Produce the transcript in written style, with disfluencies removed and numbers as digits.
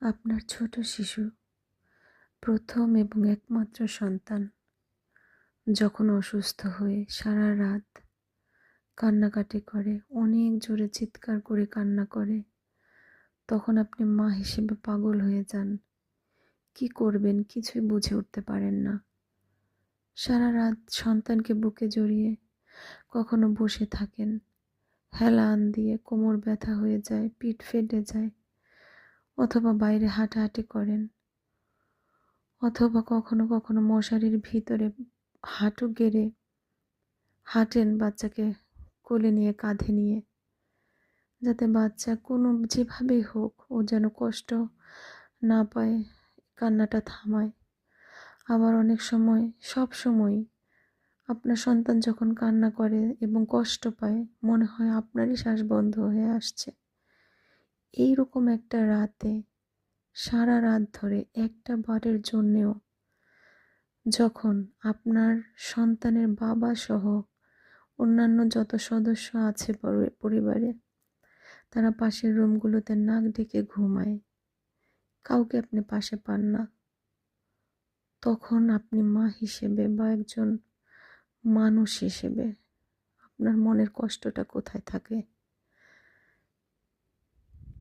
আপনার ছোট শিশু, প্রথম এবং একমাত্র সন্তান যখন অসুস্থ হয়ে সারা রাত কান্নাকাটি করে, অনেক জোরে চিৎকার করে কান্না করে, তখন আপনি মা হিসেবে পাগল হয়ে যান। কি করবেন কিছুই বুঝে উঠতে পারেন না। সারা রাত সন্তানকে বুকে জড়িয়ে কখনো বসে থাকেন, হেলান দিয়ে কোমর ব্যথা হয়ে যায়, পিঠ ফেটে যায়, অথবা বাইরে হাঁটাহাঁটি করেন, অথবা কখনো কখনো মশারির ভিতরে হাঁটু গেড়ে হাঁটেন বাচ্চাকে কোলে নিয়ে, কাঁধে নিয়ে, যাতে বাচ্চা কোনো যেভাবেই হোক ও যেন কষ্ট না পায়, কান্নাটা থামায়। আবার অনেক সময়, সব সময় আপনার সন্তান যখন কান্না করে এবং কষ্ট পায়, মনে হয় আপনারই শ্বাস বন্ধ হয়ে আসছে। এইরকম একটা রাতে সারা রাত ধরে একটা বারের জন্যেও যখন আপনার সন্তানের বাবা সহ অন্যান্য যত সদস্য আছে পরিবারে, তারা পাশের রুমগুলোতে নাক ডেকে ঘুমায়, কাউকে আপনি পাশে পান না, তখন আপনি মা হিসেবে বা একজন মানুষ হিসেবে আপনার মনের কষ্টটা কোথায় থাকে?